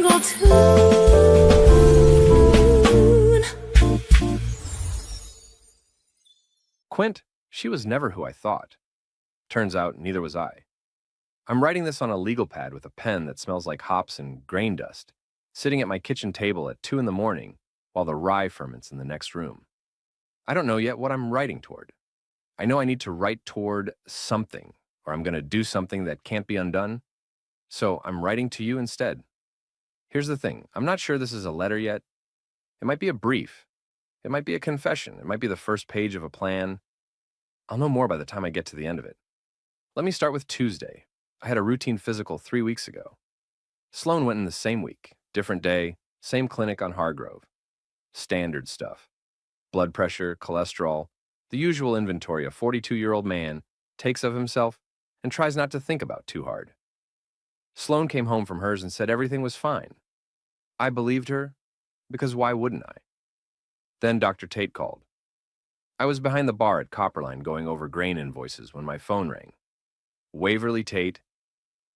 little tune. Quint, she was never who I thought. Turns out, neither was I. I'm writing this on a legal pad with a pen that smells like hops and grain dust, sitting at my kitchen table at 2 in the morning while the rye ferments in the next room. I don't know yet what I'm writing toward. I know I need to write toward something, or I'm going to do something that can't be undone. So I'm writing to you instead. Here's the thing. I'm not sure this is a letter yet. It might be a brief. It might be a confession. It might be the first page of a plan. I'll know more by the time I get to the end of it. Let me start with Tuesday. I had a routine physical 3 weeks ago. Sloan went in the same week, different day, same clinic on Hargrove. Standard stuff. Blood pressure, cholesterol, the usual inventory a 42-year-old man takes of himself and tries not to think about too hard. Sloan came home from hers and said everything was fine. I believed her, because why wouldn't I? Then Dr. Tate called. I was behind the bar at Copperline going over grain invoices when my phone rang. Waverly Tate.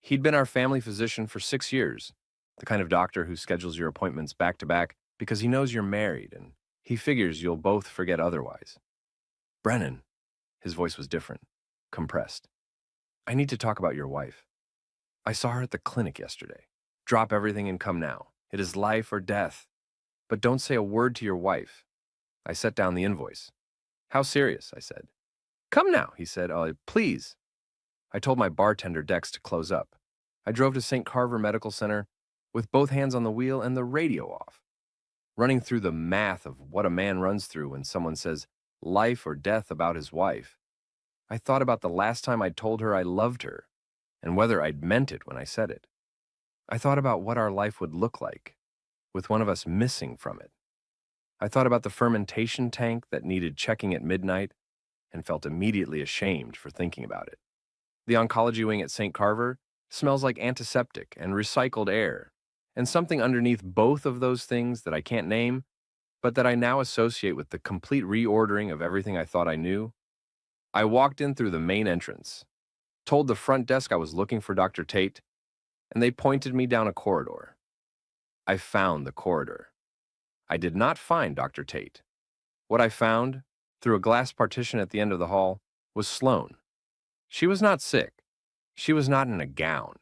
He'd been our family physician for 6 years, the kind of doctor who schedules your appointments back to back because he knows you're married and he figures you'll both forget otherwise. Brennan. His voice was different, compressed. I need to talk about your wife. I saw her at the clinic yesterday. Drop everything and come now. It is life or death. But don't say a word to your wife. I set down the invoice. How serious? I said. Come now, he said. Please. I told my bartender Dex to close up. I drove to St. Carver Medical Center with both hands on the wheel and the radio off. Running through the math of what a man runs through when someone says life or death about his wife, I thought about the last time I'd told her I loved her and whether I'd meant it when I said it. I thought about what our life would look like with one of us missing from it. I thought about the fermentation tank that needed checking at midnight and felt immediately ashamed for thinking about it. The oncology wing at St. Carver smells like antiseptic and recycled air, and something underneath both of those things that I can't name, but that I now associate with the complete reordering of everything I thought I knew. I walked in through the main entrance, told the front desk I was looking for Dr. Tate, and they pointed me down a corridor. I found the corridor. I did not find Dr. Tate. What I found, through a glass partition at the end of the hall, was Sloan. She was not sick. She was not in a gown.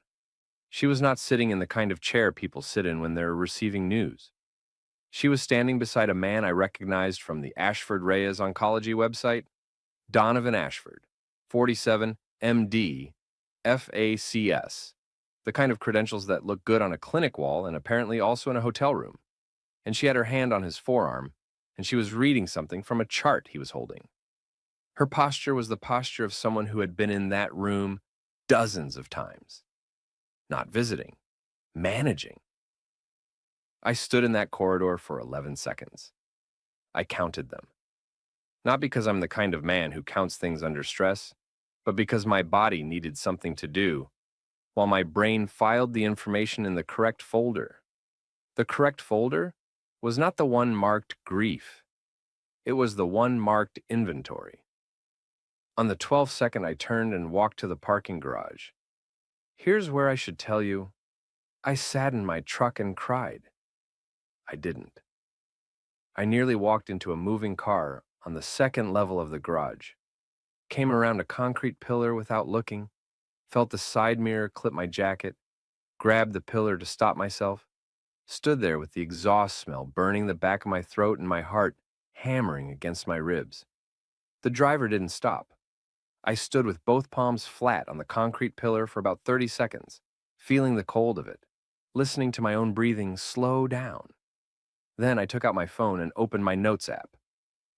She was not sitting in the kind of chair people sit in when they're receiving news. She was standing beside a man I recognized from the Ashford Reyes Oncology website, Donovan Ashford, 47, MD, FACS, the kind of credentials that look good on a clinic wall and apparently also in a hotel room. And she had her hand on his forearm, and she was reading something from a chart he was holding. Her posture was the posture of someone who had been in that room dozens of times. Not visiting, managing. I stood in that corridor for 11 seconds. I counted them. Not because I'm the kind of man who counts things under stress, but because my body needed something to do, while my brain filed the information in the correct folder. The correct folder was not the one marked grief. It was the one marked inventory. On the 12th second, I turned and walked to the parking garage. Here's where I should tell you, I sat in my truck and cried. I didn't. I nearly walked into a moving car on the second level of the garage, came around a concrete pillar without looking, felt the side mirror clip my jacket, grabbed the pillar to stop myself, stood there with the exhaust smell burning the back of my throat and my heart hammering against my ribs. The driver didn't stop. I stood with both palms flat on the concrete pillar for about 30 seconds, feeling the cold of it, listening to my own breathing slow down. Then I took out my phone and opened my notes app.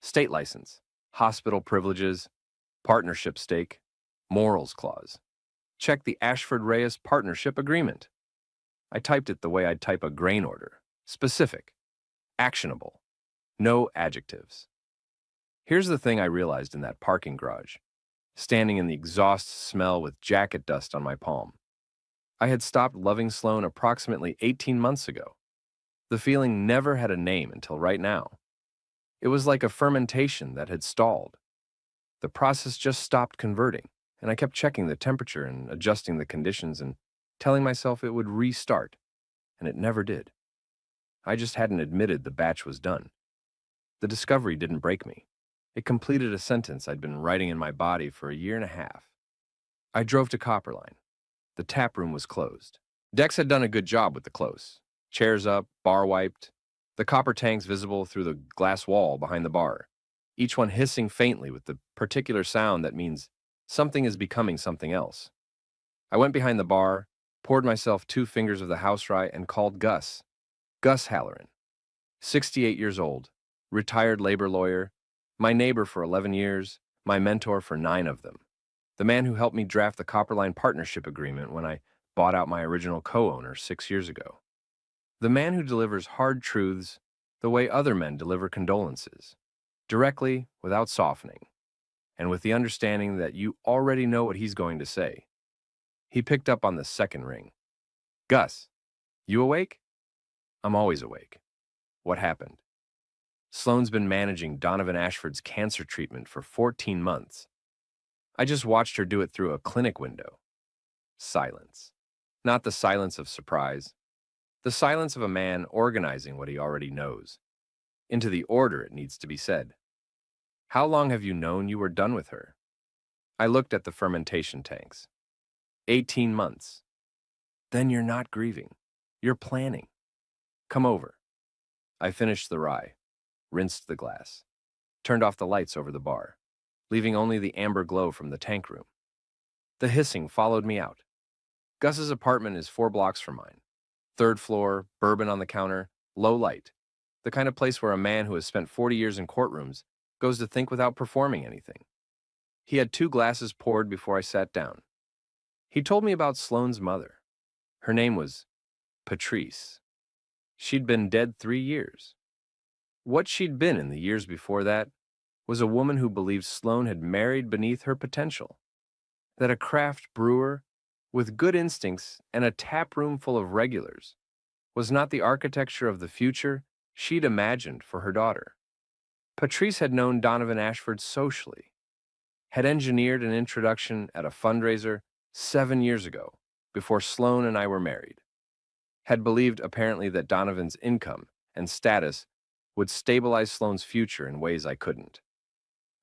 State license, hospital privileges, partnership stake, morals clause. Check the Ashford Reyes partnership agreement. I typed it the way I'd type a grain order. Specific. Actionable. No adjectives. Here's the thing I realized in that parking garage, standing in the exhaust smell with jacket dust on my palm. I had stopped loving Sloan approximately 18 months ago. The feeling never had a name until right now. It was like a fermentation that had stalled. The process just stopped converting, and I kept checking the temperature and adjusting the conditions and telling myself it would restart. and it never did. I just hadn't admitted the batch was done. The discovery didn't break me. It completed a sentence I'd been writing in my body for a year and a half. I drove to Copperline. The tap room was closed. Dex had done a good job with the close. Chairs up, bar wiped, the copper tanks visible through the glass wall behind the bar, each one hissing faintly with the particular sound that means something is becoming something else. I went behind the bar, poured myself 2 fingers of the house rye, and called Gus. Gus Halloran, 68 years old, retired labor lawyer, my neighbor for 11 years, my mentor for 9 of them. The man who helped me draft the Copperline partnership agreement when I bought out my original co-owner 6 years ago. The man who delivers hard truths the way other men deliver condolences, directly, without softening, and with the understanding that you already know what he's going to say. He picked up on the second ring. Gus, you awake? I'm always awake. What happened? Sloane's been managing Donovan Ashford's cancer treatment for 14 months. I just watched her do it through a clinic window. Silence. Not the silence of surprise. The silence of a man organizing what he already knows. Into the order it needs to be said. How long have you known you were done with her? I looked at the fermentation tanks. 18 months. Then you're not grieving. You're planning. Come over. I finished the rye, rinsed the glass, turned off the lights over the bar, leaving only the amber glow from the tank room. The hissing followed me out. Gus's apartment is 4 blocks from mine. 3rd floor, bourbon on the counter, low light. The kind of place where a man who has spent 40 years in courtrooms goes to think without performing anything. He had 2 glasses poured before I sat down. He told me about Sloane's mother. Her name was Patrice. She'd been dead 3 years. What she'd been in the years before that was a woman who believed Sloane had married beneath her potential, that a craft brewer with good instincts and a tap room full of regulars was not the architecture of the future she'd imagined for her daughter. Patrice had known Donovan Ashford socially, had engineered an introduction at a fundraiser 7 years ago, before Sloane and I were married, had believed apparently that Donovan's income and status would stabilize Sloane's future in ways I couldn't.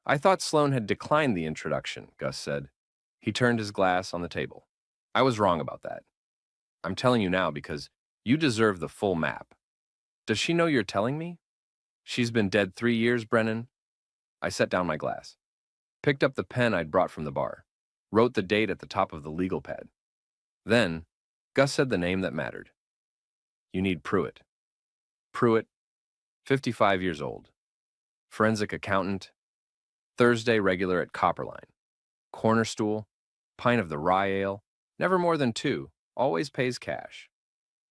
I thought Sloane had declined the introduction, Gus said. He turned his glass on the table. I was wrong about that. I'm telling you now because you deserve the full map. Does she know you're telling me? She's been dead 3 years, Brennan. I set down my glass, picked up the pen I'd brought from the bar, wrote the date at the top of the legal pad. Then, Gus said the name that mattered. You need Pruitt. Pruitt, 55 years old, forensic accountant, Thursday regular at Copperline, corner stool, pint of the rye ale, never more than 2, always pays cash.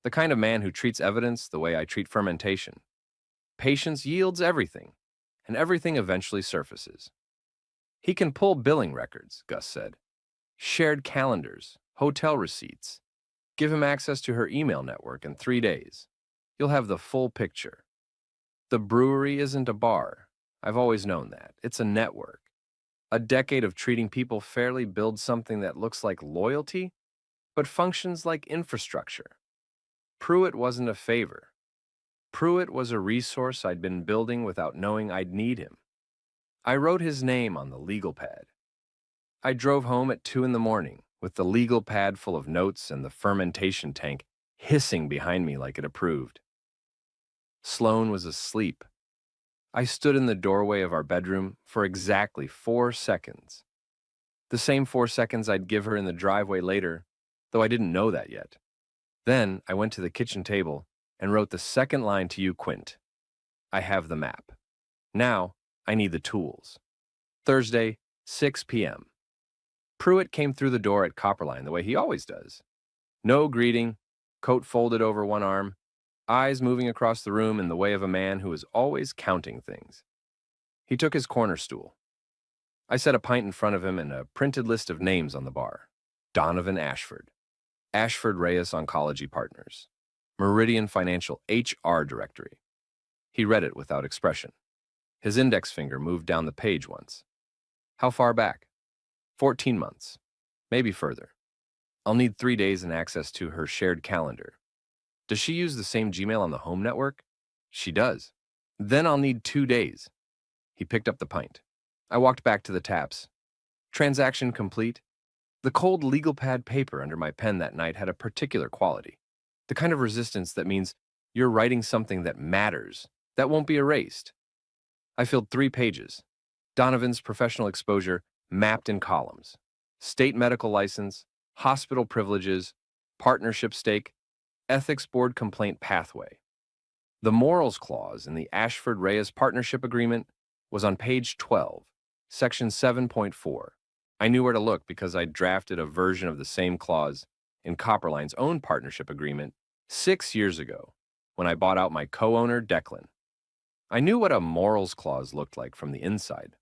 The kind of man who treats evidence the way I treat fermentation. Patience yields everything, and everything eventually surfaces. He can pull billing records, Gus said. Shared calendars, hotel receipts. Give him access to her email network in 3 days. You'll have the full picture. The brewery isn't a bar. I've always known that. It's a network. A decade of treating people fairly builds something that looks like loyalty, but functions like infrastructure. Pruitt wasn't a favor. Pruitt was a resource I'd been building without knowing I'd need him. I wrote his name on the legal pad. I drove home at 2 in the morning with the legal pad full of notes and the fermentation tank hissing behind me like it approved. Sloane was asleep. I stood in the doorway of our bedroom for exactly 4 seconds. The same 4 seconds I'd give her in the driveway later, though I didn't know that yet. Then I went to the kitchen table and wrote the second line to you, Quint. I have the map. Now I need the tools. Thursday, 6 p.m. Pruitt came through the door at Copperline the way he always does. No greeting, coat folded over one arm, eyes moving across the room in the way of a man who is always counting things. He took his corner stool. I set a pint in front of him and a printed list of names on the bar. Donovan Ashford. Ashford Reyes Oncology Partners. Meridian Financial HR Directory. He read it without expression. His index finger moved down the page once. How far back? 14 months. Maybe further. I'll need 3 days and access to her shared calendar. Does she use the same Gmail on the home network? She does. Then I'll need 2 days. He picked up the pint. I walked back to the taps. Transaction complete. The cold legal pad paper under my pen that night had a particular quality. The kind of resistance that means you're writing something that matters, that won't be erased. I filled 3 pages. Donovan's professional exposure mapped in columns. State medical license, hospital privileges, partnership stake, ethics board complaint pathway. The morals clause in the Ashford-Reyes partnership agreement was on page 12, section 7.4. I knew where to look because I drafted a version of the same clause in Copperline's own partnership agreement 6 years ago when I bought out my co-owner, Declan. I knew what a morals clause looked like from the inside,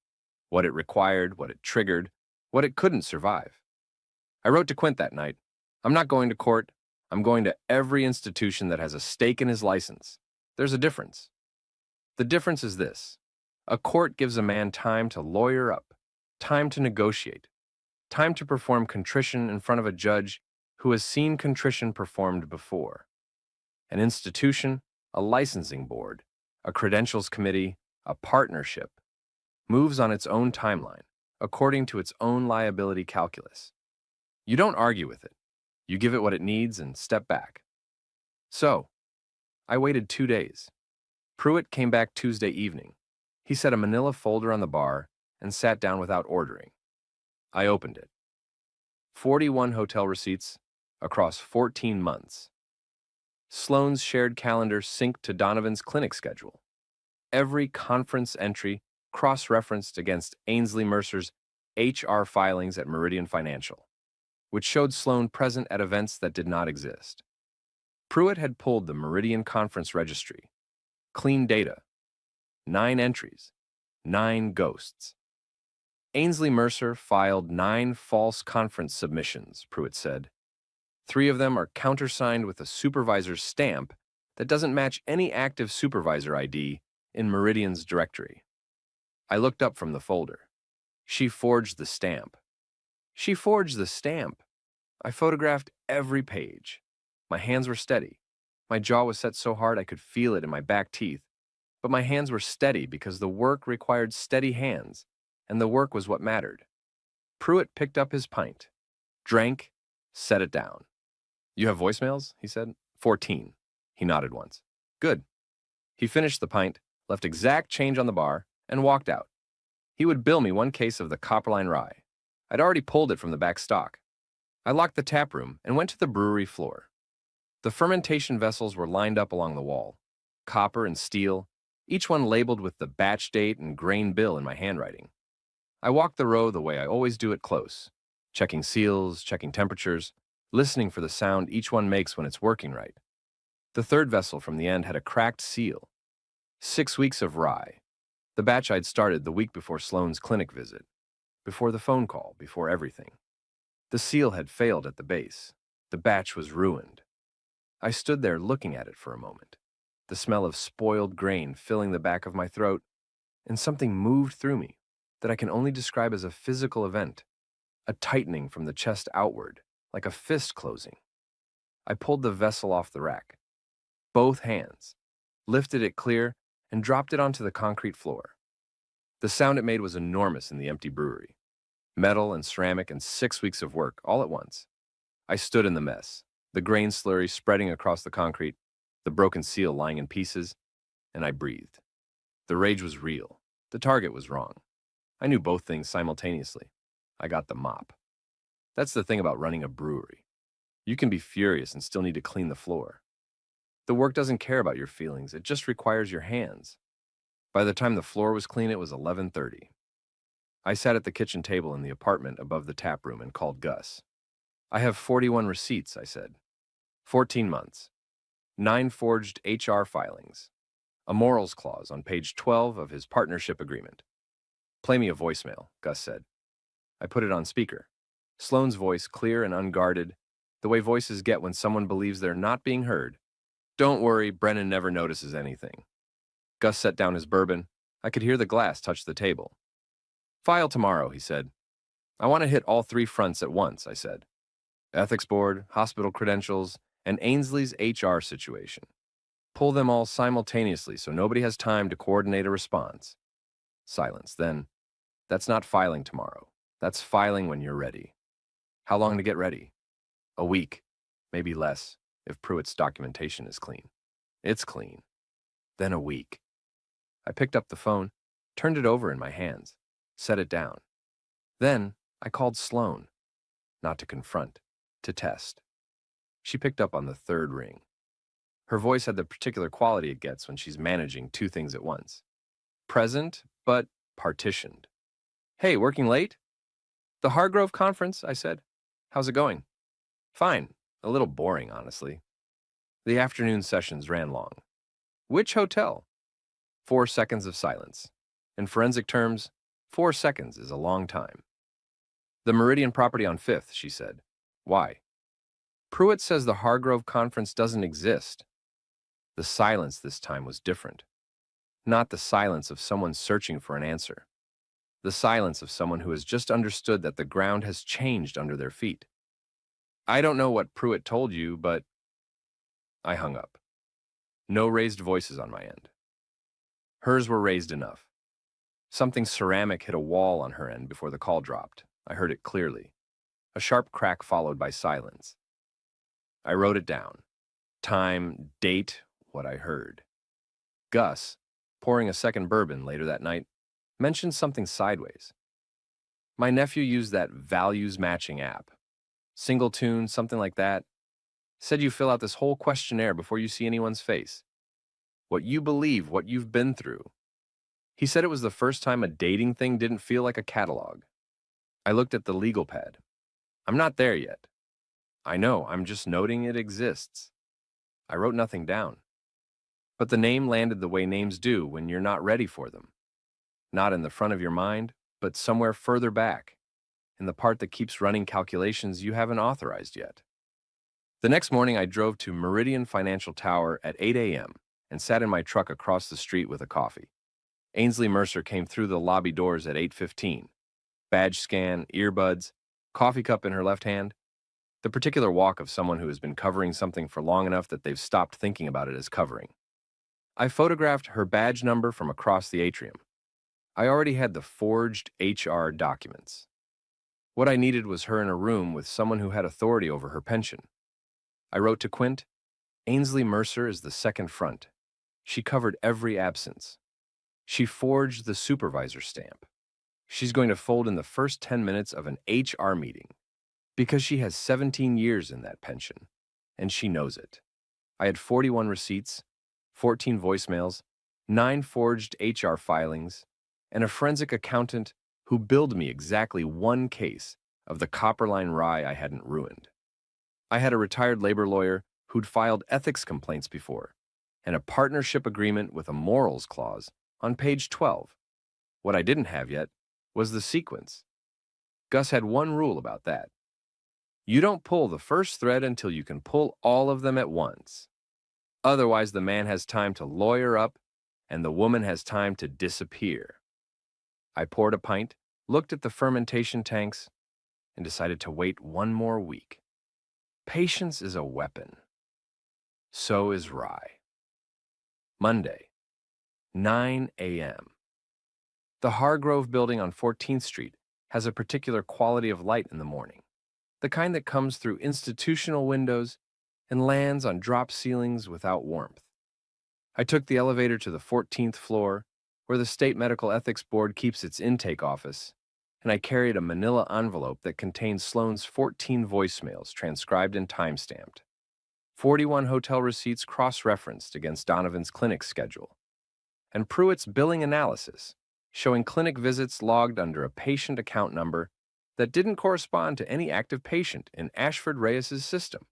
what it required, what it triggered, what it couldn't survive. I wrote to Quint that night, I'm not going to court. I'm going to every institution that has a stake in his license. There's a difference. The difference is this. A court gives a man time to lawyer up, time to negotiate, time to perform contrition in front of a judge who has seen contrition performed before. An institution, a licensing board, a credentials committee, a partnership, moves on its own timeline, according to its own liability calculus. You don't argue with it. You give it what it needs and step back. So, I waited 2 days. Pruitt came back Tuesday evening. He set a manila folder on the bar and sat down without ordering. I opened it. 41 hotel receipts across 14 months. Sloane's shared calendar synced to Donovan's clinic schedule. Every conference entry cross-referenced against Ainsley Mercer's HR filings at Meridian Financial, which showed Sloane present at events that did not exist. Pruitt had pulled the Meridian Conference registry. Clean data. 9 entries. 9 ghosts. Ainsley Mercer filed 9 false conference submissions, Pruitt said. 3 of them are countersigned with a supervisor's stamp that doesn't match any active supervisor ID in Meridian's directory. I looked up from the folder. She forged the stamp. She forged the stamp. I photographed every page. My hands were steady. My jaw was set so hard I could feel it in my back teeth. But my hands were steady because the work required steady hands, and the work was what mattered. Pruitt picked up his pint, drank, set it down. You have voicemails? He said. 14. He nodded once. Good. He finished the pint, left exact change on the bar, and walked out. He would bill me 1 case of the Copperline rye. I'd already pulled it from the back stock. I locked the tap room and went to the brewery floor. The fermentation vessels were lined up along the wall, copper and steel, each one labeled with the batch date and grain bill in my handwriting. I walked the row the way I always do it close, checking seals, checking temperatures, listening for the sound each one makes when it's working right. The third vessel from the end had a cracked seal. 6 weeks of rye. The batch I'd started the week before Sloane's clinic visit, before the phone call, before everything. The seal had failed at the base. The batch was ruined. I stood there looking at it for a moment, the smell of spoiled grain filling the back of my throat, and something moved through me that I can only describe as a physical event, a tightening from the chest outward, like a fist closing. I pulled the vessel off the rack, both hands, lifted it clear, and dropped it onto the concrete floor. The sound it made was enormous in the empty brewery. Metal and ceramic and 6 weeks of work all at once. I stood in the mess, the grain slurry spreading across the concrete, the broken seal lying in pieces, and I breathed. The rage was real. The target was wrong. I knew both things simultaneously. I got the mop. That's the thing about running a brewery. You can be furious and still need to clean the floor. The work doesn't care about your feelings. It just requires your hands. By the time the floor was clean, it was 11:30. I sat at the kitchen table in the apartment above the tap room and called Gus. I have 41 receipts, I said. 14 months. 9 forged HR filings. A morals clause on page 12 of his partnership agreement. Play me a voicemail, Gus said. I put it on speaker. Sloane's voice, clear and unguarded, the way voices get when someone believes they're not being heard. Don't worry, Brennan never notices anything. Gus set down his bourbon. I could hear the glass touch the table. File tomorrow, he said. I want to hit all 3 fronts at once, I said. Ethics board, hospital credentials, and Ainsley's HR situation. Pull them all simultaneously so nobody has time to coordinate a response. Silence. Then, that's not filing tomorrow. That's filing when you're ready. How long to get ready? A week, maybe less, if Pruitt's documentation is clean. It's clean. Then a week. I picked up the phone, turned it over in my hands, set it down. Then I called Sloan, not to confront, to test. She picked up on the third ring. Her voice had the particular quality it gets when she's managing two things at once. Present, but partitioned. Hey, working late? The Hargrove conference, I said. How's it going? Fine. A little boring, honestly. The afternoon sessions ran long. Which hotel? 4 seconds of silence. In forensic terms, 4 seconds is a long time. The Meridian property on 5th, she said. Why? Pruitt says the Hargrove conference doesn't exist. The silence this time was different. Not the silence of someone searching for an answer. The silence of someone who has just understood that the ground has changed under their feet. I don't know what Pruitt told you, but I hung up. No raised voices on my end. Hers were raised enough. Something ceramic hit a wall on her end before the call dropped. I heard it clearly. A sharp crack followed by silence. I wrote it down. Time, date, what I heard. Gus, pouring a second bourbon later that night, mentioned something sideways. My nephew used that values matching app. Single tune, something like that. Said you fill out this whole questionnaire before you see anyone's face. What you believe, what you've been through. He said it was the first time a dating thing didn't feel like a catalog. I looked at the legal pad. I'm not there yet. I know, I'm just noting it exists. I wrote nothing down. But the name landed the way names do when you're not ready for them. Not in the front of your mind, but somewhere further back, in the part that keeps running calculations you haven't authorized yet. The next morning, I drove to Meridian Financial Tower at 8 a.m. and sat in my truck across the street with a coffee. Ainsley Mercer came through the lobby doors at 8:15. Badge scan, earbuds, coffee cup in her left hand. The particular walk of someone who has been covering something for long enough that they've stopped thinking about it as covering. I photographed her badge number from across the atrium. I already had the forged HR documents. What I needed was her in a room with someone who had authority over her pension. I wrote to Quint, Ainsley Mercer is the second front. She covered every absence. She forged the supervisor stamp. She's going to fold in the first 10 minutes of an HR meeting because she has 17 years in that pension, and she knows it. I had 41 receipts, 14 voicemails, 9 forged HR filings, and a forensic accountant who billed me exactly one case of the Copperline rye I hadn't ruined. I had a retired labor lawyer who'd filed ethics complaints before, and a partnership agreement with a morals clause on page 12. What I didn't have yet was the sequence. Gus had one rule about that. You don't pull the first thread until you can pull all of them at once. Otherwise, the man has time to lawyer up, and the woman has time to disappear. I poured a pint, looked at the fermentation tanks, and decided to wait one more week. Patience is a weapon. So is rye. Monday, 9 a.m. The Hargrove building on 14th Street has a particular quality of light in the morning, the kind that comes through institutional windows and lands on drop ceilings without warmth. I took the elevator to the 14th floor, where the State Medical Ethics Board keeps its intake office, and I carried a manila envelope that contained Sloan's 14 voicemails transcribed and time-stamped. 41 hotel receipts cross-referenced against Donovan's clinic schedule, and Pruitt's billing analysis, showing clinic visits logged under a patient account number that didn't correspond to any active patient in Ashford Reyes's system.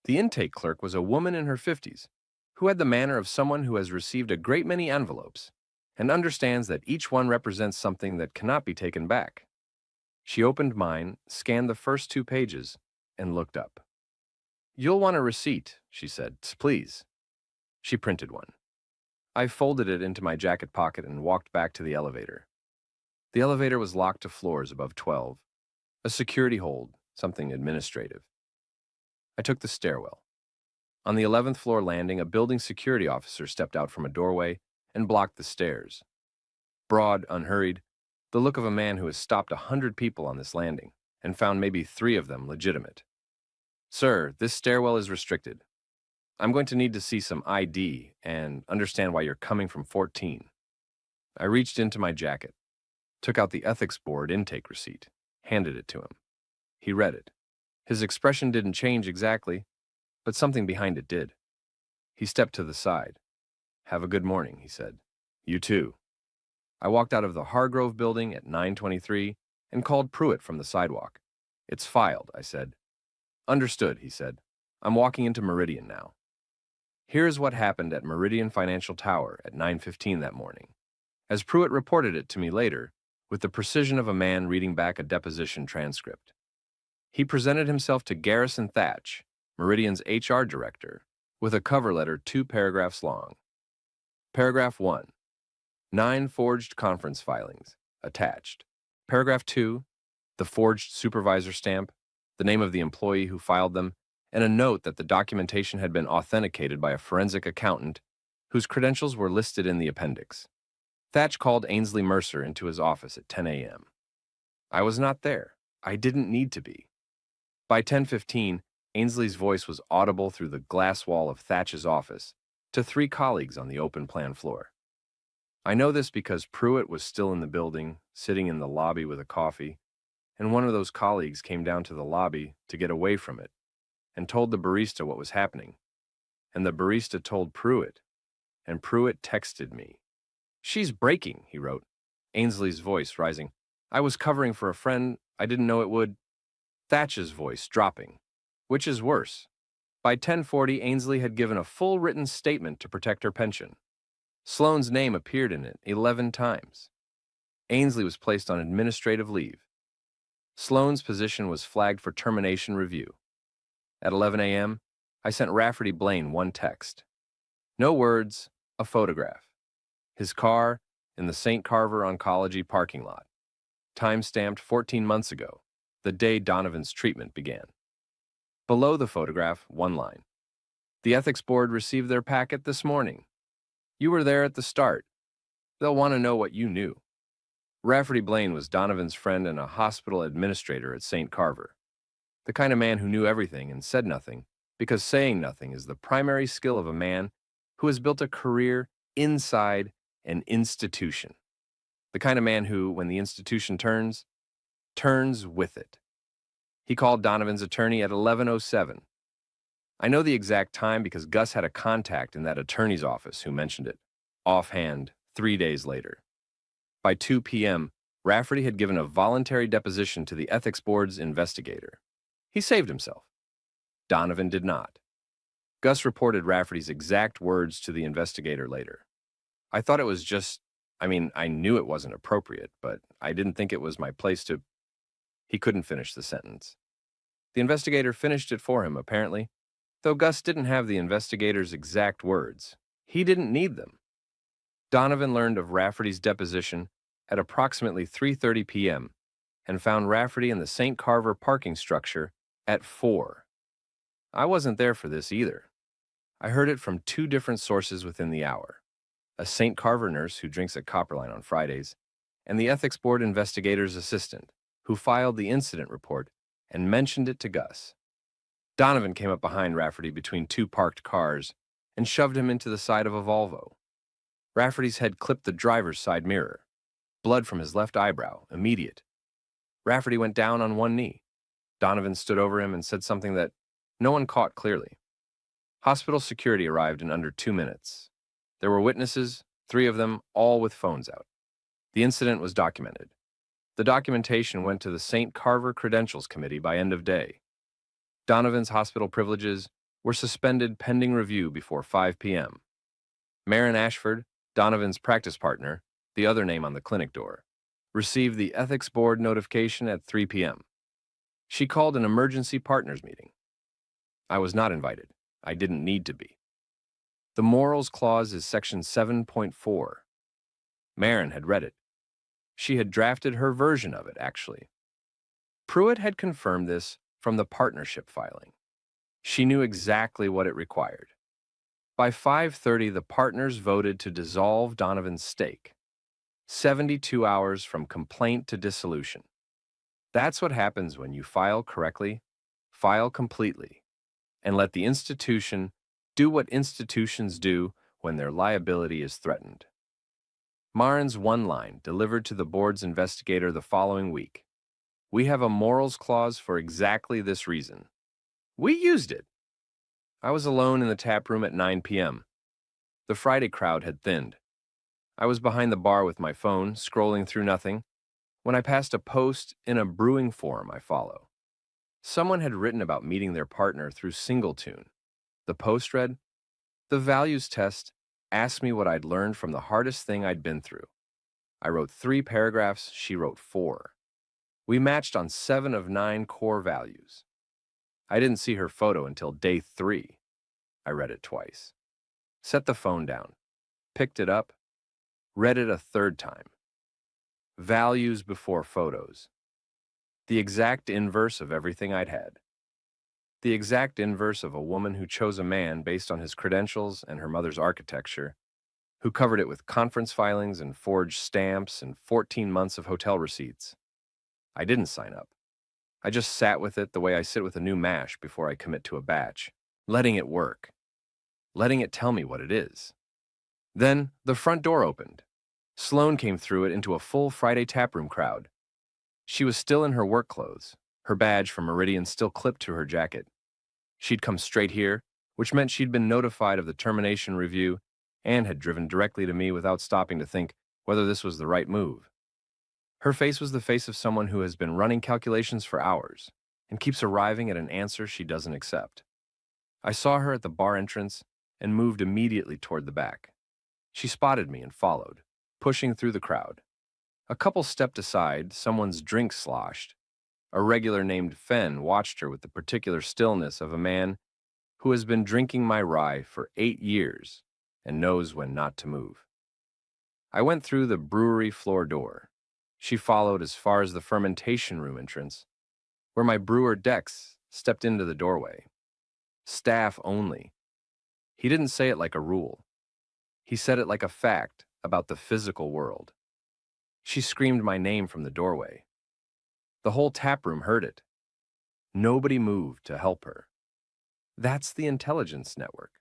The intake clerk was a woman in her 50s who had the manner of someone who has received a great many envelopes and understands that each one represents something that cannot be taken back. She opened mine, scanned the first 2 pages, and looked up. You'll want a receipt, she said, please. She printed one. I folded it into my jacket pocket and walked back to the elevator. The elevator was locked to floors above 12. A security hold, something administrative. I took the stairwell. On the 11th floor landing, a building security officer stepped out from a doorway and blocked the stairs. Broad, unhurried, the look of a man who has stopped 100 people on this landing and found maybe 3 of them legitimate. "Sir, this stairwell is restricted. I'm going to need to see some ID and understand why you're coming from 14. I reached into my jacket, took out the ethics board intake receipt, handed it to him. He read it. His expression didn't change exactly, but something behind it did. He stepped to the side. "Have a good morning," he said. "You too." I walked out of the Hargrove building at 9:23 and called Pruitt from the sidewalk. "It's filed," I said. "Understood," he said. "I'm walking into Meridian now." Here's what happened at Meridian Financial Tower at 9:15 that morning, as Pruitt reported it to me later, with the precision of a man reading back a deposition transcript. He presented himself to Garrison Thatch, Meridian's HR director, with a cover letter 2 paragraphs long. Paragraph 1. 9 forged conference filings, attached. Paragraph 2. The forged supervisor stamp, the name of the employee who filed them, and a note that the documentation had been authenticated by a forensic accountant whose credentials were listed in the appendix. Thatch called Ainsley Mercer into his office at 10 a.m. I was not there. I didn't need to be. By 10:15, Ainsley's voice was audible through the glass wall of Thatch's office to 3 colleagues on the open plan floor. I know this because Pruitt was still in the building, sitting in the lobby with a coffee, and one of those colleagues came down to the lobby to get away from it and told the barista what was happening. And the barista told Pruitt, and Pruitt texted me. "She's breaking," he wrote, Ainsley's voice rising. "I was covering for a friend. I didn't know it would." Thatch's voice dropping. "Which is worse?" By 10:40, Ainsley had given a full written statement to protect her pension. Sloane's name appeared in it 11 times. Ainsley was placed on administrative leave. Sloane's position was flagged for termination review. At 11 a.m., I sent Rafferty Blaine one text. No words, a photograph. His car in the St. Carver Oncology parking lot. Time-stamped 14 months ago, the day Donovan's treatment began. Below the photograph, one line. "The ethics board received their packet this morning. You were there at the start. They'll want to know what you knew." Rafferty Blaine was Donovan's friend and a hospital administrator at St. Carver. The kind of man who knew everything and said nothing, because saying nothing is the primary skill of a man who has built a career inside an institution. The kind of man who, when the institution turns with it. He called Donovan's attorney at 11:07. I know the exact time because Gus had a contact in that attorney's office who mentioned it, offhand, 3 days later. By 2 p.m., Rafferty had given a voluntary deposition to the ethics board's investigator. He saved himself. Donovan did not. Gus reported Rafferty's exact words to the investigator later. "I thought it was just, I knew it wasn't appropriate, but I didn't think it was my place to—" He couldn't finish the sentence. The investigator finished it for him, apparently, though Gus didn't have the investigator's exact words. He didn't need them. Donovan learned of Rafferty's deposition at approximately 3:30 p.m. and found Rafferty in the St. Carver parking structure at 4. I wasn't there for this either. I heard it from 2 different sources within the hour. A St. Carver nurse who drinks at Copperline on Fridays, and the ethics board investigator's assistant, who filed the incident report and mentioned it to Gus. Donovan came up behind Rafferty between 2 parked cars and shoved him into the side of a Volvo. Rafferty's head clipped the driver's side mirror. Blood from his left eyebrow, immediate. Rafferty went down on one knee. Donovan stood over him and said something that no one caught clearly. Hospital security arrived in under 2 minutes. There were witnesses, 3 of them, all with phones out. The incident was documented. The documentation went to the St. Carver Credentials Committee by end of day. Donovan's hospital privileges were suspended pending review before 5 p.m. Maren Ashford, Donovan's practice partner, the other name on the clinic door, received the ethics board notification at 3 p.m. She called an emergency partners meeting. I was not invited. I didn't need to be. The morals clause is section 7.4. Maren had read it. She had drafted her version of it, actually. Pruitt had confirmed this from the partnership filing. She knew exactly what it required. By 5:30, the partners voted to dissolve Donovan's stake. 72 hours from complaint to dissolution. That's what happens when you file correctly, file completely, and let the institution do what institutions do when their liability is threatened. Marin's one line delivered to the board's investigator the following week. We have a morals clause for exactly this reason. We used it. I was alone in the tap room at 9 p.m. The Friday crowd had thinned. I was behind the bar with my phone, scrolling through nothing, when I passed a post in a brewing forum I follow. Someone had written about meeting their partner through Singletune. The post read, "The values test asked me what I'd learned from the hardest thing I'd been through. I wrote 3 paragraphs, she wrote 4. We matched on 7 of 9 core values. I didn't see her photo until day 3. I read it twice. Set the phone down, picked it up, read it a third time. Values before photos. The exact inverse of everything I'd had. The exact inverse of a woman who chose a man based on his credentials and her mother's architecture, who covered it with conference filings and forged stamps and 14 months of hotel receipts. I didn't sign up. I just sat with it the way I sit with a new mash before I commit to a batch, letting it work, letting it tell me what it is. Then the front door opened. Sloan came through it into a full Friday taproom crowd. She was still in her work clothes, her badge from Meridian still clipped to her jacket. She'd come straight here, which meant she'd been notified of the termination review and had driven directly to me without stopping to think whether this was the right move. Her face was the face of someone who has been running calculations for hours and keeps arriving at an answer she doesn't accept. I saw her at the bar entrance and moved immediately toward the back. She spotted me and followed, pushing through the crowd. A couple stepped aside, someone's drink sloshed. A regular named Fenn watched her with the particular stillness of a man who has been drinking my rye for 8 years and knows when not to move. I went through the brewery floor door. She followed as far as the fermentation room entrance, where my brewer Dex stepped into the doorway. Staff only. He didn't say it like a rule. He said it like a fact about the physical world. She screamed my name from the doorway. The whole taproom heard it. Nobody moved to help her. That's the intelligence network.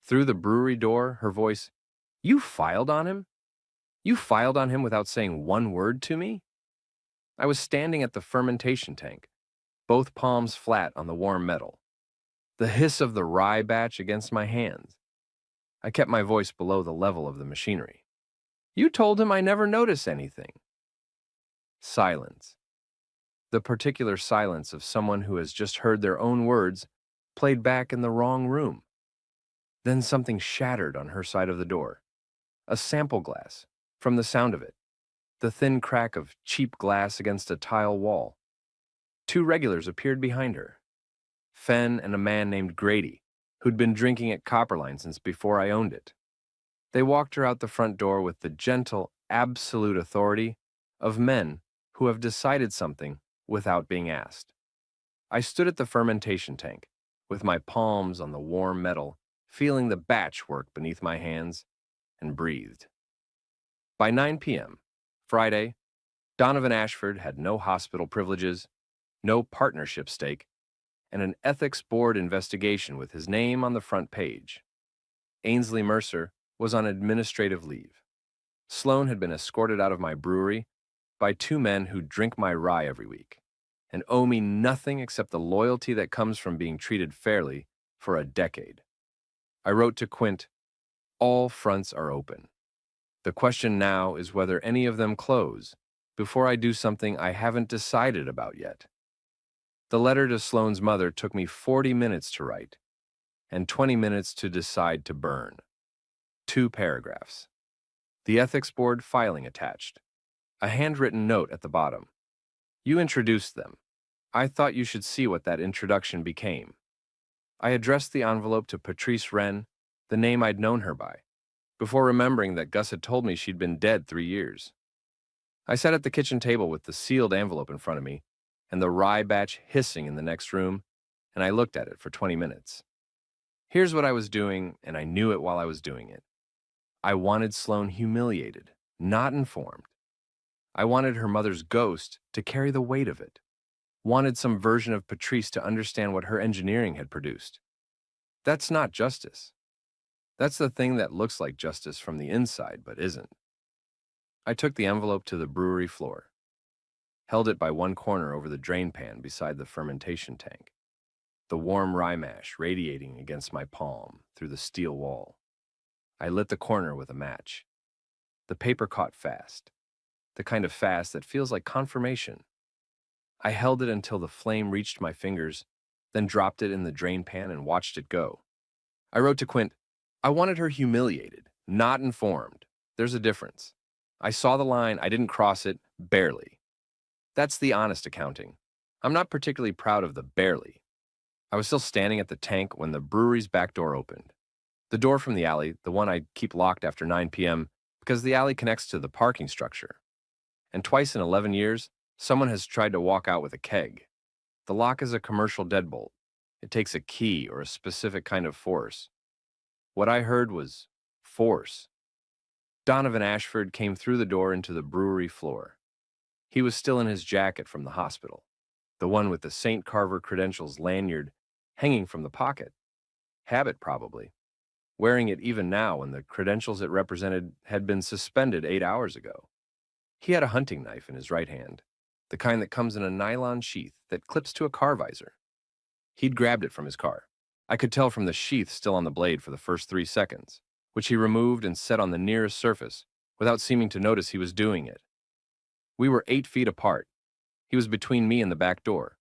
Through the brewery door, her voice, "You filed on him? You filed on him without saying one word to me?" I was standing at the fermentation tank, both palms flat on the warm metal. The hiss of the rye batch against my hands. I kept my voice below the level of the machinery. "You told him I never notice anything." Silence. The particular silence of someone who has just heard their own words played back in the wrong room. Then something shattered on her side of the door. A sample glass, from the sound of it. The thin crack of cheap glass against a tile wall. 2 regulars appeared behind her. Fenn and a man named Grady, who'd been drinking at Copperline since before I owned it. They walked her out the front door with the gentle, absolute authority of men who have decided something without being asked. I stood at the fermentation tank, with my palms on the warm metal, feeling the batch work beneath my hands, and breathed. By 9 p.m., Friday, Donovan Ashford had no hospital privileges, no partnership stake, and an ethics board investigation with his name on the front page. Ainsley Mercer was on administrative leave. Sloan had been escorted out of my brewery by 2 men who drink my rye every week and owe me nothing except the loyalty that comes from being treated fairly for a decade. I wrote to Quint, "All fronts are open. The question now is whether any of them close before I do something I haven't decided about yet." The letter to Sloan's mother took me 40 minutes to write and 20 minutes to decide to burn. 2 paragraphs. The ethics board filing attached. A handwritten note at the bottom. "You introduced them. I thought you should see what that introduction became." I addressed the envelope to Patrice Wren, the name I'd known her by, before remembering that Gus had told me she'd been dead 3 years. I sat at the kitchen table with the sealed envelope in front of me and the rye batch hissing in the next room and I looked at it for 20 minutes. Here's what I was doing, and I knew it while I was doing it. I wanted Sloane humiliated, not informed. I wanted her mother's ghost to carry the weight of it. Wanted some version of Patrice to understand what her engineering had produced. That's not justice. That's the thing that looks like justice from the inside, but isn't. I took the envelope to the brewery floor, held it by one corner over the drain pan beside the fermentation tank, the warm rye mash radiating against my palm through the steel wall. I lit the corner with a match. The paper caught fast, the kind of fast that feels like confirmation. I held it until the flame reached my fingers, then dropped it in the drain pan and watched it go. I wrote to Quint, I wanted her humiliated, not informed. There's a difference. I saw the line, I didn't cross it, barely. That's the honest accounting. I'm not particularly proud of the barely. I was still standing at the tank when the brewery's back door opened. The door from the alley, the one I keep locked after 9 p.m., because the alley connects to the parking structure. And twice in 11 years, someone has tried to walk out with a keg. The lock is a commercial deadbolt. It takes a key or a specific kind of force. What I heard was force. Donovan Ashford came through the door into the brewery floor. He was still in his jacket from the hospital, the one with the St. Carver credentials lanyard hanging from the pocket. Habit, probably. Wearing it even now when the credentials it represented had been suspended 8 hours ago. He had a hunting knife in his right hand, the kind that comes in a nylon sheath that clips to a car visor. He'd grabbed it from his car. I could tell from the sheath still on the blade for the first 3 seconds, which he removed and set on the nearest surface without seeming to notice he was doing it. We were 8 feet apart. He was between me and the back door.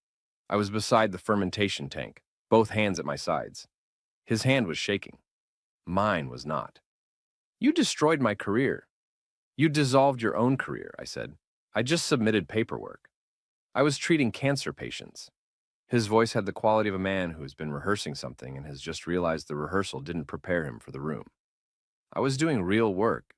I was beside the fermentation tank, both hands at my sides. His hand was shaking. Mine was not. You destroyed my career. You dissolved your own career, I said. I just submitted paperwork. I was treating cancer patients. His voice had the quality of a man who has been rehearsing something and has just realized the rehearsal didn't prepare him for the room. I was doing real work.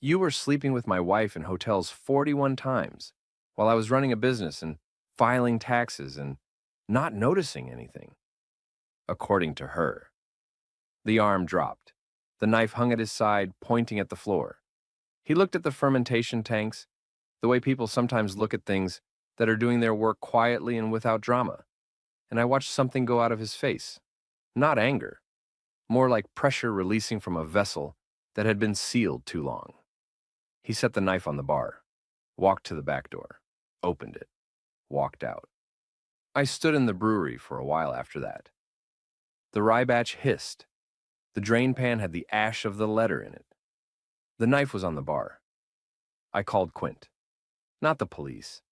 You were sleeping with my wife in hotels 41 times while I was running a business and filing taxes and not noticing anything. According to her. The arm dropped. The knife hung at his side, pointing at the floor. He looked at the fermentation tanks, the way people sometimes look at things that are doing their work quietly and without drama, and I watched something go out of his face. Not anger, more like pressure releasing from a vessel that had been sealed too long. He set the knife on the bar, walked to the back door, opened it, walked out. I stood in the brewery for a while after that. The rye batch hissed. The drain pan had the ash of the letter in it. The knife was on the bar. I called Quint. Not the police.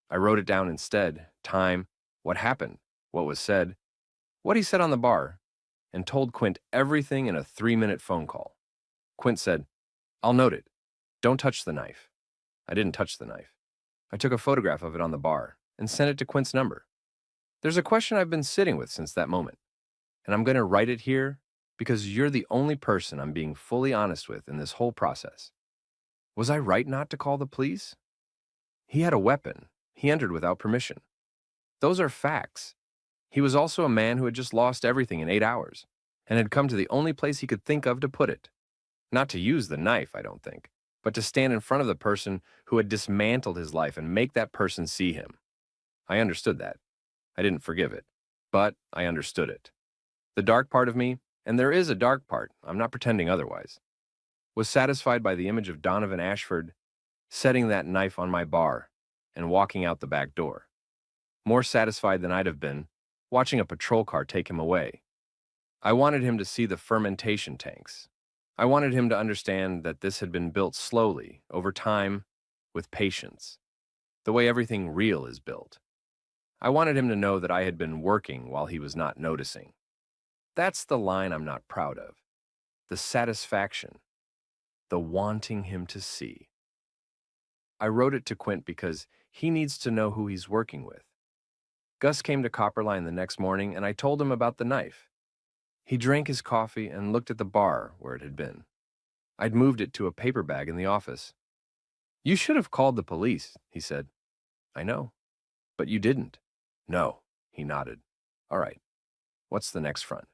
I wrote it down instead, time, what happened, what was said, what he said on the bar, and told Quint everything in a 3-minute phone call. Quint said, I'll note it. Don't touch the knife. I didn't touch the knife. I took a photograph of it on the bar and sent it to Quint's number. There's a question I've been sitting with since that moment, and I'm going to write it here because you're the only person I'm being fully honest with in this whole process. Was I right not to call the police? He had a weapon. He entered without permission. Those are facts. He was also a man who had just lost everything in 8 hours and had come to the only place he could think of to put it. Not to use the knife, I don't think, but to stand in front of the person who had dismantled his life and make that person see him. I understood that. I didn't forgive it, but I understood it. The dark part of me, and there is a dark part, I'm not pretending otherwise, was satisfied by the image of Donovan Ashford setting that knife on my bar and walking out the back door. More satisfied than I'd have been watching a patrol car take him away. I wanted him to see the fermentation tanks. I wanted him to understand that this had been built slowly, over time, with patience, the way everything real is built. I wanted him to know that I had been working while he was not noticing. That's the line I'm not proud of. The satisfaction. The wanting him to see. I wrote it to Quint because he needs to know who he's working with. Gus came to Copperline the next morning and I told him about the knife. He drank his coffee and looked at the bar where it had been. I'd moved it to a paper bag in the office. You should have called the police, he said. I know. But you didn't. No, he nodded. All right, what's the next front?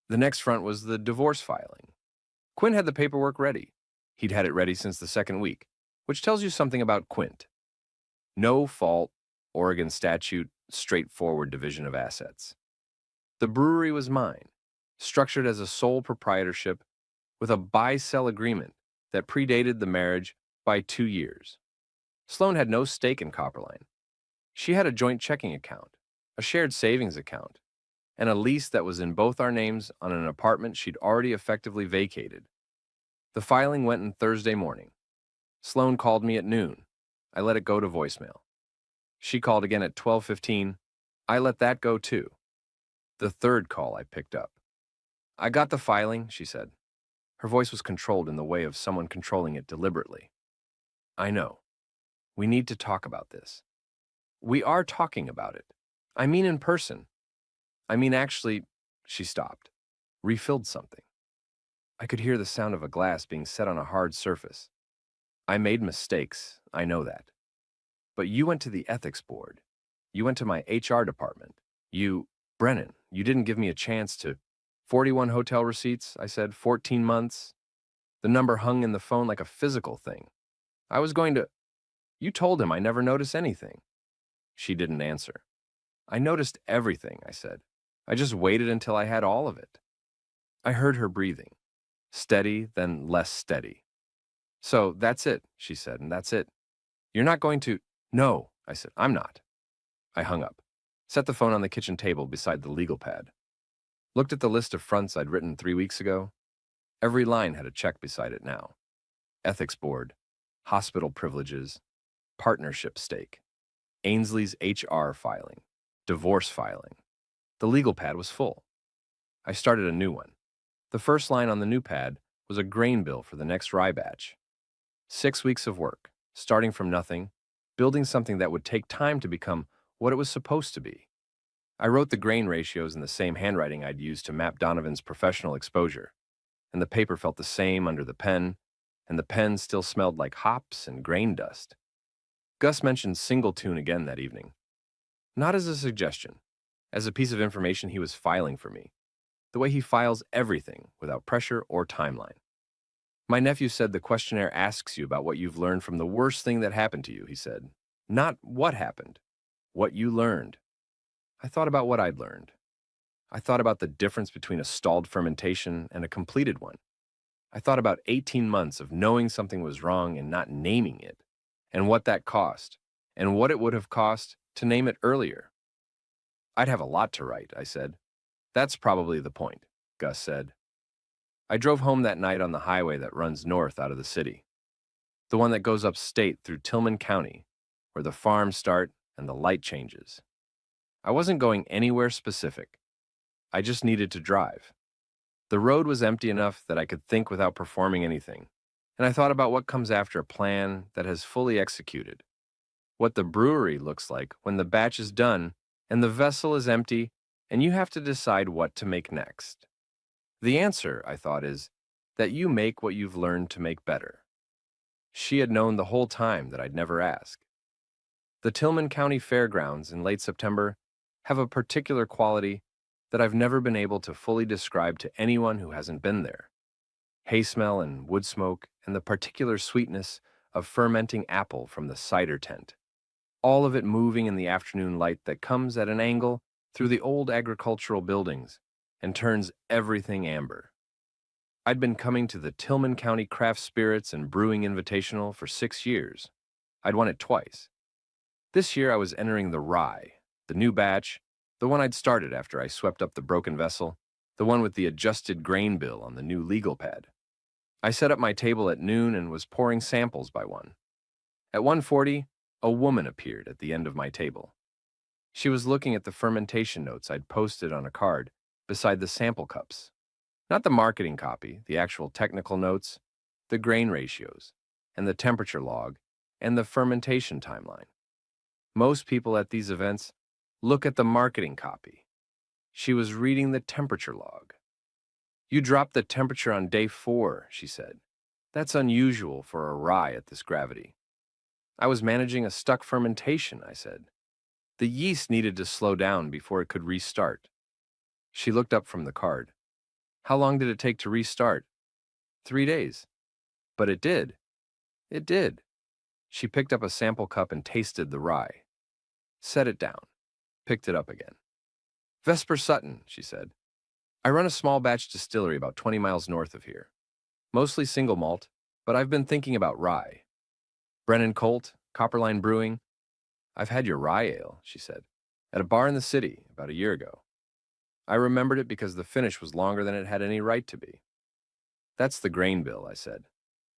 The next front was the divorce filing. Quint had the paperwork ready. He'd had it ready since the second week, which tells you something about Quint. No fault, Oregon statute, straightforward division of assets. The brewery was mine, structured as a sole proprietorship with a buy-sell agreement that predated the marriage by 2 years. Sloan had no stake in Copperline. She had a joint checking account, a shared savings account, and a lease that was in both our names on an apartment she'd already effectively vacated. The filing went in Thursday morning. Sloan called me at noon. I let it go to voicemail. She called again at 12:15. I let that go too. The third call I picked up. I got the filing, she said. Her voice was controlled in the way of someone controlling it deliberately. I know. We need to talk about this. We are talking about it. I mean in person. I mean actually, she stopped. Refilled something. I could hear the sound of a glass being set on a hard surface. I made mistakes, I know that. But you went to the ethics board. You went to my HR department. Brennan, you didn't give me a chance to. 41 hotel receipts, I said, 14 months. The number hung in the phone like a physical thing. I was going to. You told him I never noticed anything. She didn't answer. I noticed everything, I said. I just waited until I had all of it. I heard her breathing. Steady, then less steady. So that's it, she said, and that's it. You're not going to. No, I said, I'm not. I hung up, set the phone on the kitchen table beside the legal pad. Looked at the list of fronts I'd written 3 weeks ago. Every line had a check beside it now. Ethics board, hospital privileges, partnership stake, Ainsley's HR filing, divorce filing. The legal pad was full. I started a new one. The first line on the new pad was a grain bill for the next rye batch. 6 weeks of work, starting from nothing, building something that would take time to become what it was supposed to be. I wrote the grain ratios in the same handwriting I'd used to map Donovan's professional exposure, and the paper felt the same under the pen, and the pen still smelled like hops and grain dust. Gus mentioned single tune again that evening. Not as a suggestion, as a piece of information he was filing for me, the way he files everything without pressure or timeline. My nephew said the questionnaire asks you about what you've learned from the worst thing that happened to you, he said. Not what happened, what you learned. I thought about what I'd learned. I thought about the difference between a stalled fermentation and a completed one. I thought about 18 months of knowing something was wrong and not naming it, and what that cost, and what it would have cost to name it earlier. I'd have a lot to write, I said. That's probably the point, Gus said. I drove home that night on the highway that runs north out of the city, the one that goes upstate through Tillman County, where the farms start and the light changes. I wasn't going anywhere specific. I just needed to drive. The road was empty enough that I could think without performing anything, and I thought about what comes after a plan that has fully executed. What the brewery looks like when the batch is done and the vessel is empty and you have to decide what to make next. The answer, I thought, is that you make what you've learned to make better. She had known the whole time that I'd never ask. The Tillman County Fairgrounds in late September have a particular quality that I've never been able to fully describe to anyone who hasn't been there. Hay smell and wood smoke and the particular sweetness of fermenting apple from the cider tent. All of it moving in the afternoon light that comes at an angle through the old agricultural buildings and turns everything amber. I'd been coming to the Tillman County Craft Spirits and Brewing Invitational for 6 years. I'd won it twice. This year I was entering the rye, the new batch, the one I'd started after I swept up the broken vessel, the one with the adjusted grain bill on the new legal pad. I set up my table at noon and was pouring samples by one. At 1:40, a woman appeared at the end of my table. She was looking at the fermentation notes I'd posted on a card beside the sample cups. Not the marketing copy, the actual technical notes, the grain ratios, and the temperature log, and the fermentation timeline. Most people at these events look at the marketing copy. She was reading the temperature log. You dropped the temperature on day 4, she said. That's unusual for a rye at this gravity. I was managing a stuck fermentation, I said. The yeast needed to slow down before it could restart. She looked up from the card. How long did it take to restart? 3 days. But it did. It did. She picked up a sample cup and tasted the rye. Set it down. Picked it up again. Vesper Sutton, she said. I run a small batch distillery about 20 miles north of here. Mostly single malt, but I've been thinking about rye. Brennan Colt, Copperline Brewing. I've had your rye ale, she said, at a bar in the city about a year ago. I remembered it because the finish was longer than it had any right to be. That's the grain bill, I said.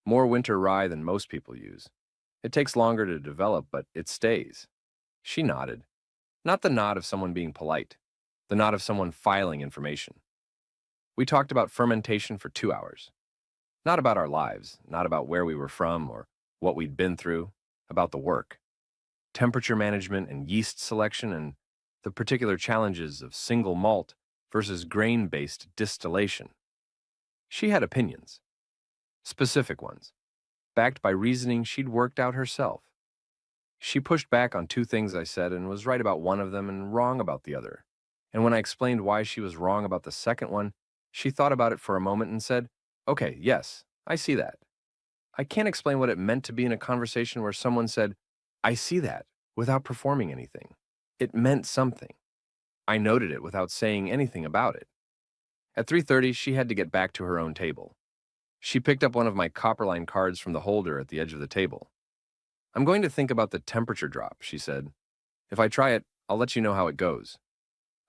More winter rye than most people use. It takes longer to develop, but it stays. She nodded. Not the nod of someone being polite, the nod of someone filing information. We talked about fermentation for 2 hours. Not about our lives, not about where we were from or what we'd been through, about the work. Temperature management and yeast selection and the particular challenges of single malt versus grain-based distillation. She had opinions. Specific ones, backed by reasoning she'd worked out herself. She pushed back on 2 things I said and was right about one of them and wrong about the other. And when I explained why she was wrong about the second one, she thought about it for a moment and said, "Okay, yes, I see that." I can't explain what it meant to be in a conversation where someone said, "I see that," without performing anything. It meant something. I noted it without saying anything about it. At 3:30, she had to get back to her own table. She picked up one of my Copperline cards from the holder at the edge of the table. I'm going to think about the temperature drop, she said. If I try it, I'll let you know how it goes.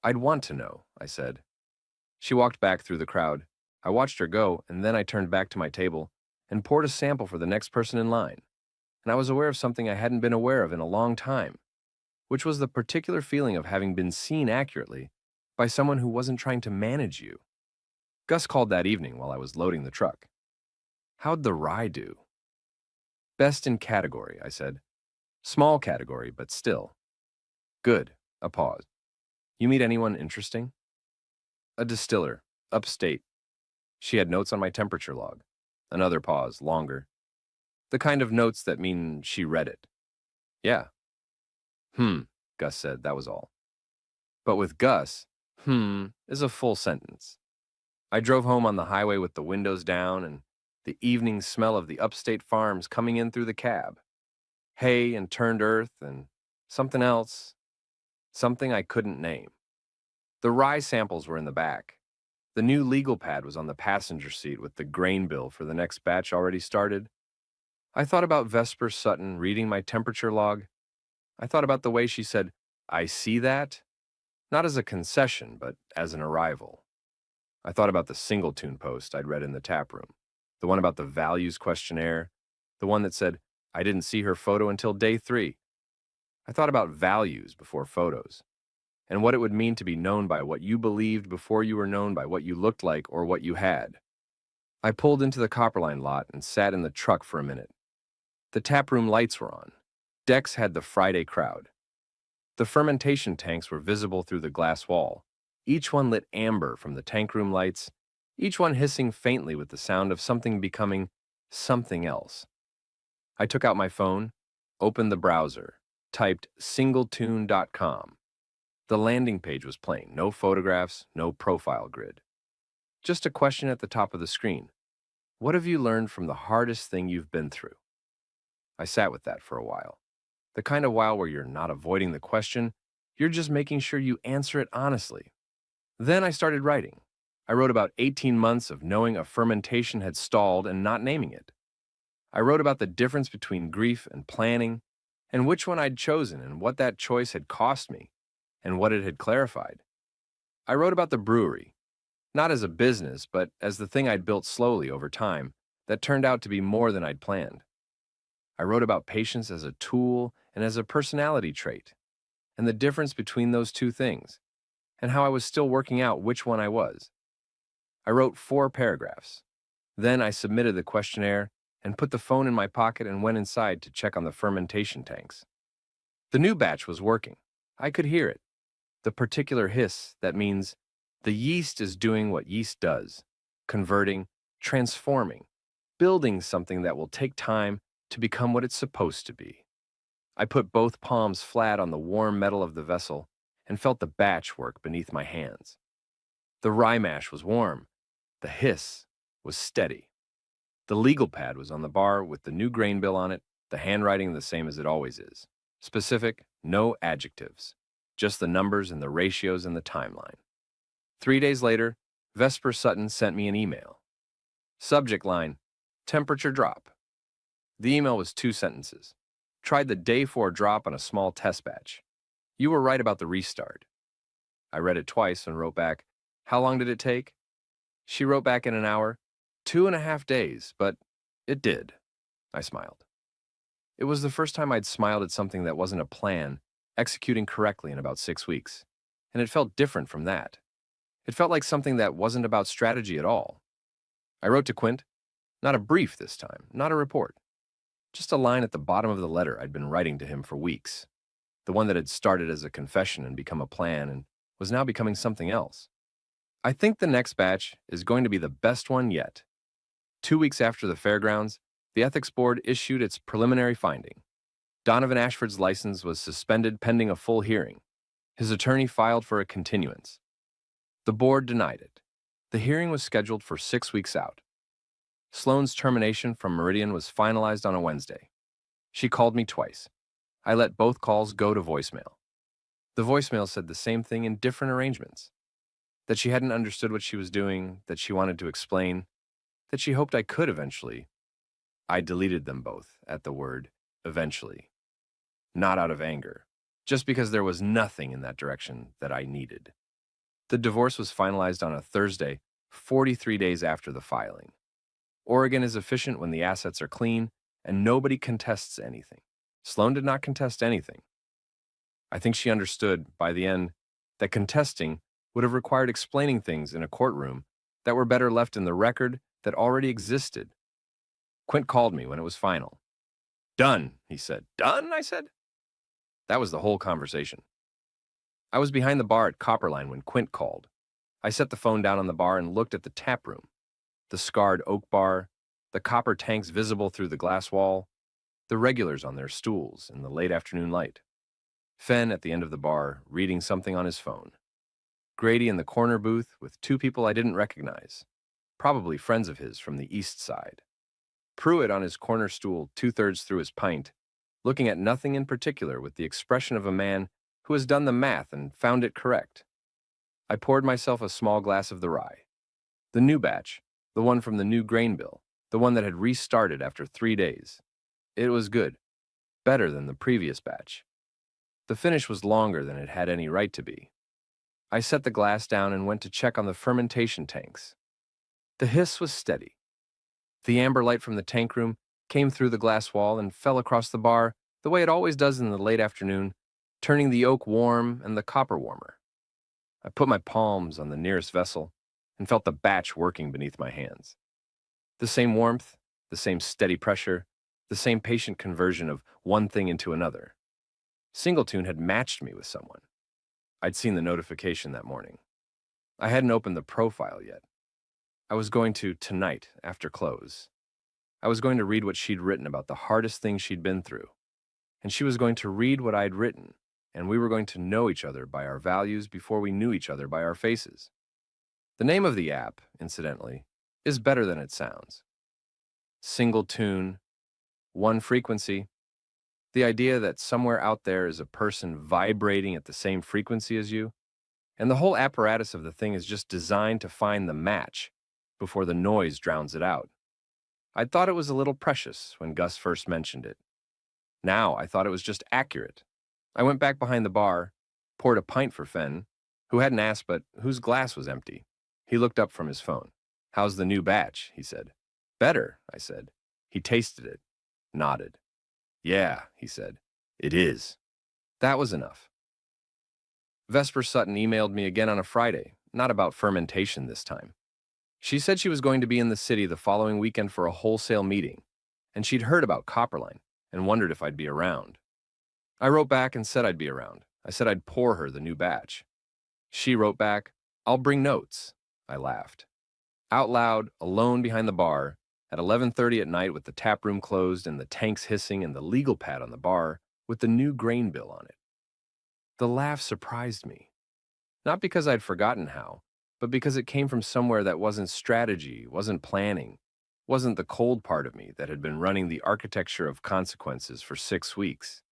I'd want to know, I said. She walked back through the crowd. I watched her go, and then I turned back to my table and poured a sample for the next person in line. And I was aware of something I hadn't been aware of in a long time, which was the particular feeling of having been seen accurately by someone who wasn't trying to manage you. Gus called that evening while I was loading the truck. How'd the rye do? Best in category, I said. Small category, but still. Good. A pause. You meet anyone interesting? A distiller, upstate. She had notes on my temperature log. Another pause, longer. The kind of notes that mean she read it. Yeah. Gus said, that was all. But with Gus, is a full sentence. I drove home on the highway with the windows down and the evening smell of the upstate farms coming in through the cab. Hay and turned earth and something else. Something I couldn't name. The rye samples were in the back. The new legal pad was on the passenger seat with the grain bill for the next batch already started. I thought about Vesper Sutton reading my temperature log. I thought about the way she said, "I see that," not as a concession, but as an arrival. I thought about the single-tune post I'd read in the tap room, the one about the values questionnaire, the one that said, "I didn't see her photo until day 3. I thought about values before photos, and what it would mean to be known by what you believed before you were known by what you looked like or what you had. I pulled into the Copperline lot and sat in the truck for a minute. The taproom lights were on. Decks had the Friday crowd. The fermentation tanks were visible through the glass wall, each one lit amber from the tank room lights, each one hissing faintly with the sound of something becoming something else. I took out my phone, opened the browser, typed singletune.com. The landing page was plain, no photographs, no profile grid. Just a question at the top of the screen. What have you learned from the hardest thing you've been through? I sat with that for a while. The kind of while where you're not avoiding the question, you're just making sure you answer it honestly. Then I started writing. I wrote about 18 months of knowing a fermentation had stalled and not naming it. I wrote about the difference between grief and planning, and which one I'd chosen and what that choice had cost me, and what it had clarified. I wrote about the brewery, not as a business, but as the thing I'd built slowly over time that turned out to be more than I'd planned. I wrote about patience as a tool and as a personality trait, and the difference between those 2 things, and how I was still working out which one I was. I wrote 4 paragraphs. Then I submitted the questionnaire and put the phone in my pocket and went inside to check on the fermentation tanks. The new batch was working. I could hear it. The particular hiss that means the yeast is doing what yeast does, converting, transforming, building something that will take time to become what it's supposed to be. I put both palms flat on the warm metal of the vessel and felt the batch work beneath my hands. The rye mash was warm. The hiss was steady. The legal pad was on the bar with the new grain bill on it, the handwriting the same as it always is. Specific, no adjectives, just the numbers and the ratios and the timeline. 3 days later, Vesper Sutton sent me an email. Subject line, temperature drop. The email was 2 sentences. Tried the day 4 drop on a small test batch. You were right about the restart. I read it twice and wrote back, how long did it take? She wrote back in an hour, 2.5 days, but it did. I smiled. It was the first time I'd smiled at something that wasn't a plan, executing correctly in about 6 weeks. And it felt different from that. It felt like something that wasn't about strategy at all. I wrote to Quint, not a brief this time, not a report. Just a line at the bottom of the letter I'd been writing to him for weeks. The one that had started as a confession and become a plan and was now becoming something else. I think the next batch is going to be the best one yet. 2 weeks after the fairgrounds, the Ethics Board issued its preliminary finding. Donovan Ashford's license was suspended pending a full hearing. His attorney filed for a continuance. The board denied it. The hearing was scheduled for 6 weeks out. Sloane's termination from Meridian was finalized on a Wednesday. She called me twice. I let both calls go to voicemail. The voicemail said the same thing in different arrangements. That she hadn't understood what she was doing, that she wanted to explain, that she hoped I could eventually. I deleted them both at the word eventually. Not out of anger, just because there was nothing in that direction that I needed. The divorce was finalized on a Thursday, 43 days after the filing. Oregon is efficient when the assets are clean, and nobody contests anything. Sloane did not contest anything. I think she understood, by the end, that contesting would have required explaining things in a courtroom that were better left in the record that already existed. Quint called me when it was final. Done, he said. Done, I said. That was the whole conversation. I was behind the bar at Copperline when Quint called. I set the phone down on the bar and looked at the tap room. The scarred oak bar, the copper tanks visible through the glass wall, the regulars on their stools in the late afternoon light. Fenn at the end of the bar, reading something on his phone. Grady in the corner booth with 2 people I didn't recognize, probably friends of his from the east side. Pruitt on his corner stool 2/3 through his pint, looking at nothing in particular with the expression of a man who has done the math and found it correct. I poured myself a small glass of the rye. The new batch, the one from the new grain bill, the one that had restarted after 3 days. It was good, better than the previous batch. The finish was longer than it had any right to be. I set the glass down and went to check on the fermentation tanks. The hiss was steady. The amber light from the tank room came through the glass wall and fell across the bar the way it always does in the late afternoon, turning the oak warm and the copper warmer. I put my palms on the nearest vessel and felt the batch working beneath my hands. The same warmth, the same steady pressure, the same patient conversion of one thing into another. Singleton had matched me with someone. I'd seen the notification that morning. I hadn't opened the profile yet. I was going to tonight, after close. I was going to read what she'd written about the hardest thing she'd been through. And she was going to read what I'd written, and we were going to know each other by our values before we knew each other by our faces. The name of the app, incidentally, is better than it sounds. Single tune, one frequency. The idea that somewhere out there is a person vibrating at the same frequency as you, and the whole apparatus of the thing is just designed to find the match before the noise drowns it out. I'd thought it was a little precious when Gus first mentioned it. Now I thought it was just accurate. I went back behind the bar, poured a pint for Fenn, who hadn't asked but whose glass was empty. He looked up from his phone. "How's the new batch?" he said. "Better," I said. He tasted it, nodded. "Yeah," he said. "It is." That was enough. Vesper Sutton emailed me again on a Friday, not about fermentation this time. She said she was going to be in the city the following weekend for a wholesale meeting, and she'd heard about Copperline and wondered if I'd be around. I wrote back and said I'd be around. I said I'd pour her the new batch. She wrote back, "I'll bring notes." I laughed. Out loud, alone behind the bar, at 11:30 at night with the tap room closed and the tanks hissing and the legal pad on the bar, with the new grain bill on it. The laugh surprised me, not because I'd forgotten how, but because it came from somewhere that wasn't strategy, wasn't planning, wasn't the cold part of me that had been running the architecture of consequences for 6 weeks.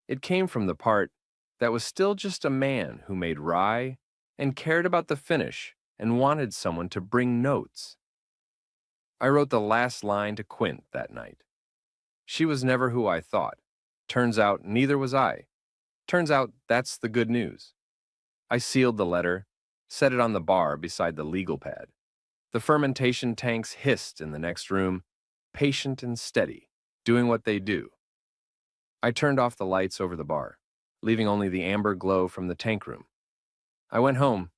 It came from the part that was still just a man who made rye and cared about the finish and wanted someone to bring notes. I wrote the last line to Quint that night. She was never who I thought. Turns out neither was I. Turns out that's the good news. I sealed the letter, set it on the bar beside the legal pad. The fermentation tanks hissed in the next room, patient and steady, doing what they do. I turned off the lights over the bar, leaving only the amber glow from the tank room. I went home,